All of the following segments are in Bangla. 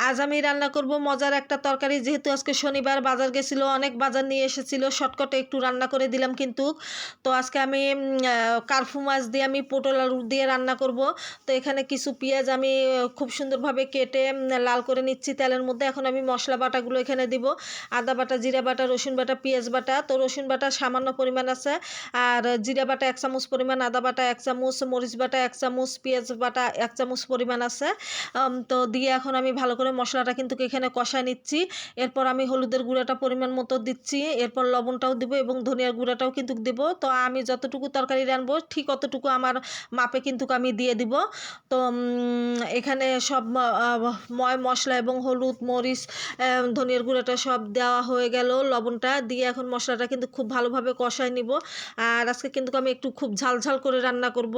আজ আমি রান্না করব মজার একটা তরকারি। যেহেতু আজকে শনিবার বাজার গেছিল, অনেক বাজার নিয়ে এসেছিল, শর্টকাটে একটু রান্না করে দিলাম কিন্তু। তো আজকে আমি কার্ফু মাছ দিয়ে আমি পটল আলু দিয়ে রান্না করব। তো এখানে কিছু পেঁয়াজ আমি খুব সুন্দরভাবে কেটে লাল করে নিচ্ছি তেলের মধ্যে। এখন আমি মশলা বাটাগুলো এখানে দিব। আদা বাটা, জিরা বাটা, রসুন বাটা, পেঁয়াজ বাটা। তো রসুন বাটা সামান্য পরিমাণ আছে, আর জিরা বাটা 1 চামচ পরিমাণ, আদা বাটা 1 চামচ, মরিচ বাটা 1 চামচ, পেঁয়াজ বাটা 1 চামচ পরিমাণ আছে। তো দিয়ে এখন আমি ভালো করে মশলাটা কিন্তু এখানে কষায় নিচ্ছি। এরপর আমি হলুদের গুঁড়াটা পরিমাণ মতো দিচ্ছি, এরপর লবণটাও দিব এবং ধনিয়ার গুঁড়াটাও কিন্তু দেব। তো আমি যতটুকু তরকারি রানবো ঠিক অতটুকু আমার মাপে কিন্তু আমি দিয়ে দিব। তো এখানে সব ময় মশলা এবং হলুদ, মরিচ, ধনিয়ার গুঁড়াটা সব দেওয়া হয়ে গেল, লবণটা দিয়ে এখন মশলাটা কিন্তু খুব ভালোভাবে কষায় নিব। আর আজকে কিন্তু আমি একটু খুব ঝাল ঝাল করে রান্না করব।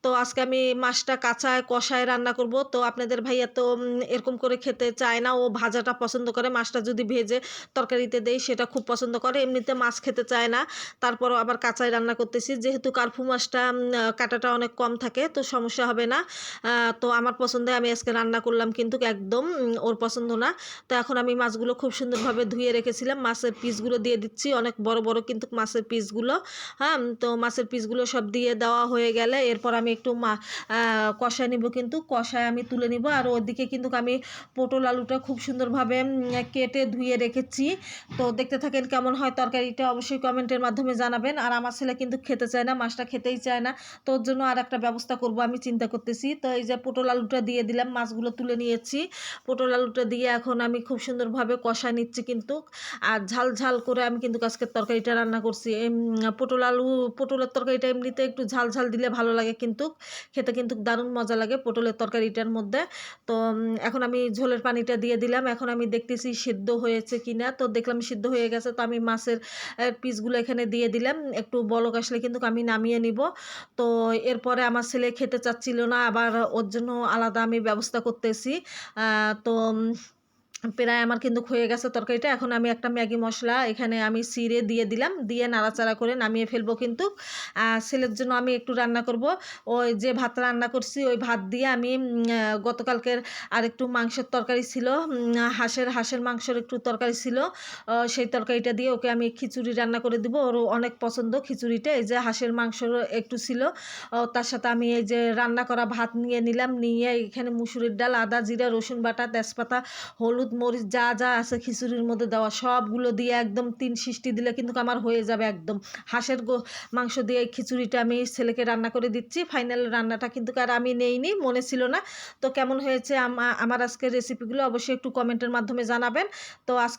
তো আজকে আমি মাছটা কাঁচায় কষায় রান্না করব। তো আপনাদের ভাইয়া তো এরকম করে খেতে চায় না, ও ভাজাটা পছন্দ করে। মাছটা যদি ভেজে তরকারিতে দেই সেটা খুব পছন্দ করে, এমনিতে মাছ খেতে চায় না। তারপরও আবার কাঁচায় রান্না করতেছি, যেহেতু কার্ফু মাছটা কাঁটাটা অনেক কম থাকে, তো সমস্যা হবে না। তো আমার পছন্দে আমি আজকে রান্না করলাম, কিন্তু একদম ওর পছন্দ না। তো এখন আমি মাছগুলো খুব সুন্দরভাবে ধুয়ে রেখেছিলাম, মাছের পিসগুলো দিয়ে দিচ্ছি, অনেক বড় বড় কিন্তু মাছের পিসগুলো। হ্যাঁ, তো মাছের পিসগুলো সব দিয়ে দেওয়া হয়ে গেলে এরপর আমি একটু কষায় নিব, কিন্তু কষায় আমি তুলে নিব। আর ওদিকে কিন্তু আমি পটল আলুটা খুব সুন্দরভাবে কেটে ধুয়ে রেখেছি। তো দেখতে থাকেন কেমন হয় তরকারিটা, অবশ্যই কমেন্টের মাধ্যমে জানাবেন। আর আমার ছেলে কিন্তু খেতে চায় না, মাছটা খেতেই চায় না। তো ওর জন্য আর একটা ব্যবস্থা করব আমি চিন্তা করতেছি। তো এই যে পটল আলুটা দিয়ে দিলাম, মাছগুলো তুলে নিয়েছি, পটল আলুটা দিয়ে এখন আমি খুব সুন্দরভাবে কষায় নিচ্ছি কিন্তু। আর ঝাল ঝাল করে আমি কিন্তু আজকের তরকারিটা রান্না করছি। পটলের তরকারিটা এমনিতে একটু ঝাল ঝাল দিলে ভালো লাগে, কিন্তু খেতে কিন্তু দারুণ মজা লাগে পটলের তরকারিটার মধ্যে। তো এখন আমি ঝোলের পানিটা দিয়ে দিলাম, এখন আমি দেখতেছি সিদ্ধ হয়েছে কিনা। তো দেখলাম সিদ্ধ হয়ে গেছে, তো আমি মাছের পিসগুলো এখানে দিয়ে দিলাম। একটু বলক আসলে কিন্তু আমি নামিয়ে নিব। তো এরপরে আমার ছেলে খেতে চাচ্ছিল না, আবার ওর জন্য আলাদা আমি ব্যবস্থা করতেছি। তো প্রায় আমার কিন্তু হয়ে গেছে তরকারিটা। এখন আমি একটা ম্যাগি মশলা এখানে আমি ছিঁড়ে দিয়ে দিলাম, দিয়ে নাড়াচাড়া করে নামিয়ে ফেলবো কিন্তু। ছেলের জন্য আমি একটু রান্না করব। ওই যে ভাত রান্না করছি ওই ভাত দিয়ে আমি গতকালকের আর একটু মাংসের তরকারি ছিল, হাঁসের মাংসের একটু তরকারি ছিল, সেই তরকারিটা দিয়ে ওকে আমি খিচুড়ি রান্না করে দিব। ওর অনেক পছন্দ খিচুড়িটা। এই যে হাঁসের মাংসর একটু ছিল, তার সাথে আমি এই যে রান্না করা ভাত নিয়ে নিলাম, নিয়ে এখানে মুসুরির ডাল, আদা, জিরা, রসুন বাটা, তেজপাতা, হলুদ, মরিচ যা যা আছে খিচুড়ির মধ্যে দেওয়া সবগুলো দিয়ে একদম 3 সিটি দিলে কিন্তু আমার হয়ে যাবে একদম। হাঁসের মাংস দিয়ে এই খিচুড়িটা আমি ছেলেকে রান্না করে দিচ্ছি। ফাইনাল রান্নাটা কিন্তু আর আমি নেইনি, মনে ছিল না। তো কেমন হয়েছে আমার আজকের রেসিপিগুলো অবশ্যই একটু কমেন্টের মাধ্যমে জানাবেন। তো আজকে